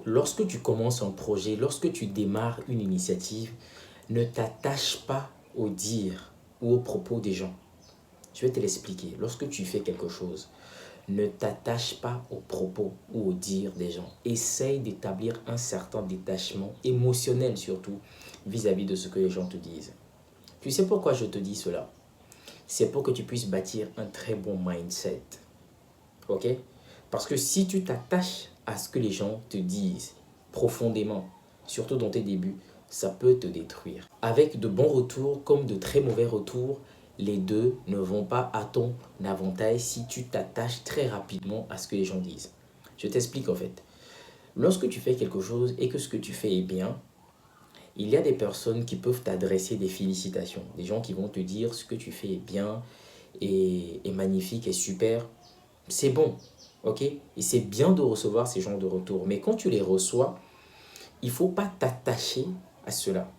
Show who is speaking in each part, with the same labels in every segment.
Speaker 1: lorsque tu commences un projet, lorsque tu démarres une initiative, ne t'attache pas aux dires ou aux propos des gens. Je vais te l'expliquer. Lorsque tu fais quelque chose, ne t'attache pas aux propos ou aux dires des gens. Essaye d'établir un certain détachement émotionnel surtout vis-à-vis de ce que les gens te disent. Tu sais pourquoi je te dis cela? C'est pour que tu puisses bâtir un très bon mindset. Ok? Parce que si tu t'attaches à ce que les gens te disent profondément, surtout dans tes débuts, ça peut te détruire. Avec de bons retours comme de très mauvais retours, les deux ne vont pas à ton avantage si tu t'attaches très rapidement à ce que les gens disent. Je t'explique en fait. Lorsque tu fais quelque chose et que ce que tu fais est bien, il y a des personnes qui peuvent t'adresser des félicitations. Des gens qui vont te dire ce que tu fais est bien, est magnifique, est super. C'est bon, ok? Et c'est bien de recevoir ces genres de retours. Mais quand tu les reçois, il ne faut pas t'attacher à cela.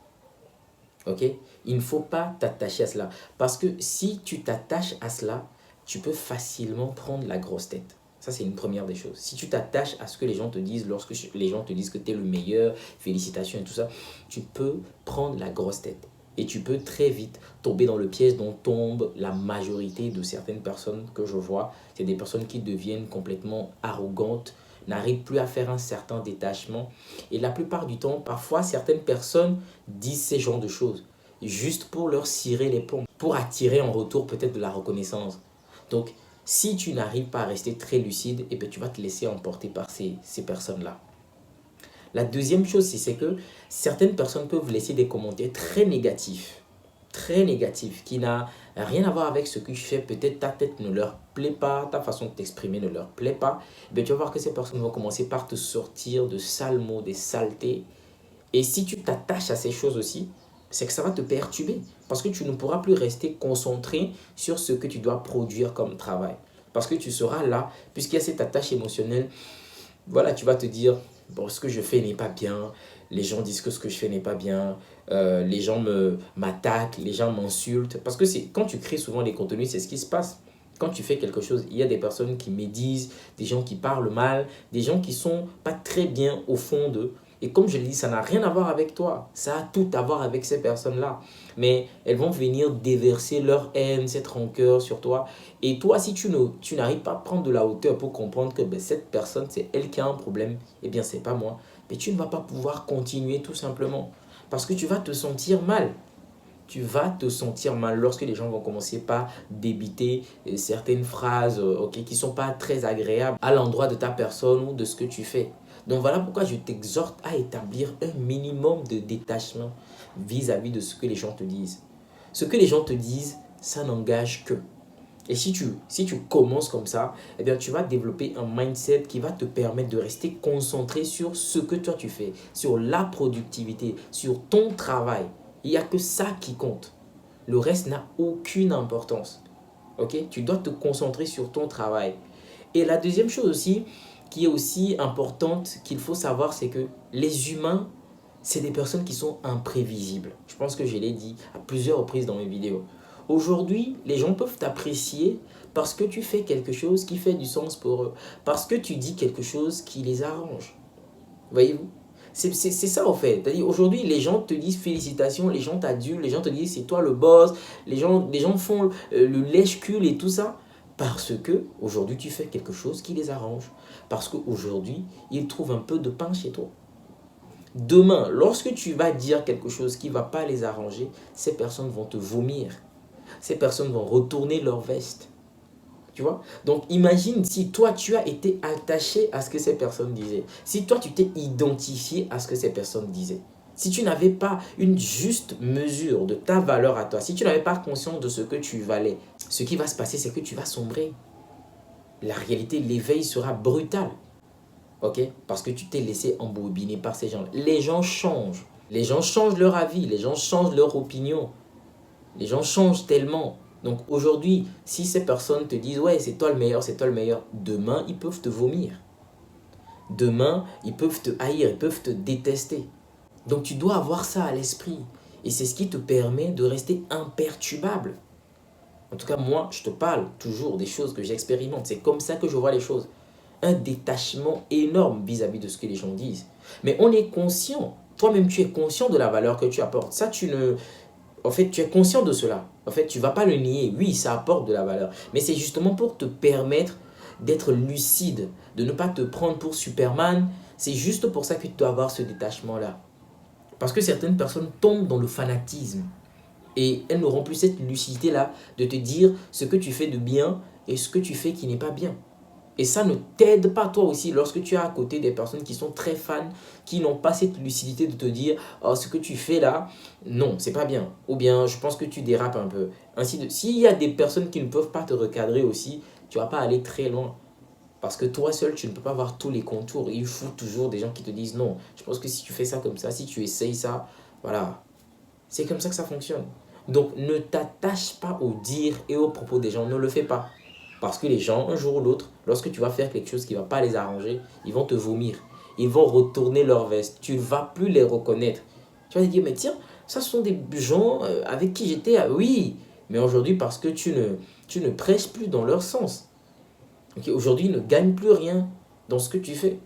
Speaker 1: Ok? Il ne faut pas t'attacher à cela. Parce que si tu t'attaches à cela, tu peux facilement prendre la grosse tête. Ça, c'est une première des choses. Si tu t'attaches à ce que les gens te disent, lorsque les gens te disent que tu es le meilleur, félicitations et tout ça, tu peux prendre la grosse tête. Et tu peux très vite tomber dans le piège dont tombe la majorité de certaines personnes que je vois. C'est des personnes qui deviennent complètement arrogantes, n'arrivent plus à faire un certain détachement. Et la plupart du temps, parfois, certaines personnes disent ces genres de choses juste pour leur cirer les pompes, pour attirer en retour peut-être de la reconnaissance. Donc, si tu n'arrives pas à rester très lucide, eh bien, tu vas te laisser emporter par ces personnes-là. La deuxième chose, c'est que certaines personnes peuvent laisser des commentaires très négatifs, qui n'a rien à voir avec ce que tu fais. Peut-être ta tête ne leur plaît pas, ta façon de t'exprimer ne leur plaît pas. Eh bien, tu vas voir que ces personnes vont commencer par te sortir de sales mots, des saletés. Et si tu t'attaches à ces choses aussi, c'est que ça va te perturber. Parce que tu ne pourras plus rester concentré sur ce que tu dois produire comme travail. Parce que tu seras là, puisqu'il y a cette attache émotionnelle, voilà, tu vas te dire, bon, ce que je fais n'est pas bien, les gens disent que ce que je fais n'est pas bien, les gens m'attaquent, les gens m'insultent. Parce que quand tu crées souvent des contenus, c'est ce qui se passe. Quand tu fais quelque chose, il y a des personnes qui médisent, des gens qui parlent mal, des gens qui sont pas très bien au fond d'eux. Et comme je le dis, ça n'a rien à voir avec toi. Ça a tout à voir avec ces personnes-là. Mais elles vont venir déverser leur haine, cette rancœur sur toi. Et toi, si tu n'arrives pas à prendre de la hauteur pour comprendre que cette personne, c'est elle qui a un problème, eh bien, c'est pas moi. Mais tu ne vas pas pouvoir continuer tout simplement. Parce que tu vas te sentir mal. Tu vas te sentir mal lorsque les gens vont commencer par débiter certaines phrases qui ne sont pas très agréables à l'endroit de ta personne ou de ce que tu fais. Donc voilà pourquoi je t'exhorte à établir un minimum de détachement vis-à-vis de ce que les gens te disent. Ce que les gens te disent, ça n'engage que. Et si tu commences comme ça, eh bien, tu vas développer un mindset qui va te permettre de rester concentré sur ce que toi tu fais, sur la productivité, sur ton travail. Il n'y a que ça qui compte. Le reste n'a aucune importance. Ok? Tu dois te concentrer sur ton travail. Et la deuxième chose aussi, qui est aussi importante qu'il faut savoir, c'est que les humains, c'est des personnes qui sont imprévisibles. Je pense que je l'ai dit à plusieurs reprises dans mes vidéos. Aujourd'hui, les gens peuvent t'apprécier parce que tu fais quelque chose qui fait du sens pour eux. Parce que tu dis quelque chose qui les arrange. Voyez-vous? C'est ça en fait. Aujourd'hui, les gens te disent félicitations, les gens t'adulent, les gens te disent c'est toi le boss, les gens font le lèche-cul et tout ça. Parce que aujourd'hui tu fais quelque chose qui les arrange. Parce qu'aujourd'hui, ils trouvent un peu de pain chez toi. Demain, lorsque tu vas dire quelque chose qui ne va pas les arranger, ces personnes vont te vomir. Ces personnes vont retourner leur veste. Tu vois? Donc imagine si toi tu as été attaché à ce que ces personnes disaient. Si toi tu t'es identifié à ce que ces personnes disaient. Si tu n'avais pas une juste mesure de ta valeur à toi, si tu n'avais pas conscience de ce que tu valais, ce qui va se passer c'est que tu vas sombrer. La réalité, l'éveil sera brutal. Ok? Parce que tu t'es laissé embobiner par ces gens. Les gens changent. Les gens changent leur avis, les gens changent leur opinion. Les gens changent tellement. Donc aujourd'hui, si ces personnes te disent « Ouais, c'est toi le meilleur, c'est toi le meilleur », demain, ils peuvent te vomir. Demain, ils peuvent te haïr, ils peuvent te détester. Donc tu dois avoir ça à l'esprit. Et c'est ce qui te permet de rester imperturbable. En tout cas, moi, je te parle toujours des choses que j'expérimente. C'est comme ça que je vois les choses. un détachement énorme vis-à-vis de ce que les gens disent. Mais on est conscient. Toi-même, tu es conscient de la valeur que tu apportes. Ça, en fait, tu es conscient de cela. En fait, tu ne vas pas le nier. Oui, ça apporte de la valeur. Mais c'est justement pour te permettre d'être lucide, de ne pas te prendre pour Superman. C'est juste pour ça que tu dois avoir ce détachement-là. Parce que certaines personnes tombent dans le fanatisme. Et elles n'auront plus cette lucidité-là de te dire ce que tu fais de bien et ce que tu fais qui n'est pas bien. Et ça ne t'aide pas toi aussi lorsque tu es à côté des personnes qui sont très fans, qui n'ont pas cette lucidité de te dire oh, ce que tu fais là, non, c'est pas bien. Ou bien je pense que tu dérapes un peu. S'il y a des personnes qui ne peuvent pas te recadrer aussi, tu ne vas pas aller très loin. Parce que toi seul, tu ne peux pas voir tous les contours. Il faut toujours des gens qui te disent non. Je pense que si tu fais ça comme ça, si tu essayes ça, voilà. C'est comme ça que ça fonctionne. Donc ne t'attache pas aux dires et aux propos des gens. Ne le fais pas. Parce que les gens, un jour ou l'autre, lorsque tu vas faire quelque chose qui ne va pas les arranger, ils vont te vomir. Ils vont retourner leur veste. Tu ne vas plus les reconnaître. Tu vas te dire, mais tiens, ça ce sont des gens avec qui j'étais. Oui, mais aujourd'hui, parce que tu ne prêches plus dans leur sens. Okay, aujourd'hui, ils ne gagnent plus rien dans ce que tu fais.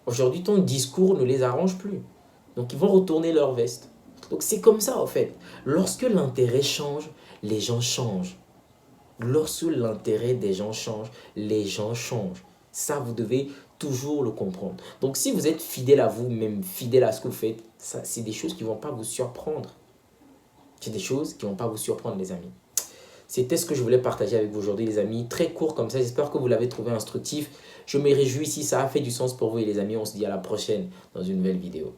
Speaker 1: Aujourd'hui, ton discours ne les arrange plus. Donc, ils vont retourner leur veste. Donc, c'est comme ça, en fait. Lorsque l'intérêt change, les gens changent. Lorsque l'intérêt des gens change, les gens changent. Ça, vous devez toujours le comprendre. Donc, si vous êtes fidèle à vous-même, fidèle à ce que vous faites, c'est des choses qui ne vont pas vous surprendre. C'est des choses qui ne vont pas vous surprendre, les amis. C'était ce que je voulais partager avec vous aujourd'hui, les amis. Très court comme ça. J'espère que vous l'avez trouvé instructif. Je me réjouis si ça a fait du sens pour vous, les amis. On se dit à la prochaine dans une nouvelle vidéo.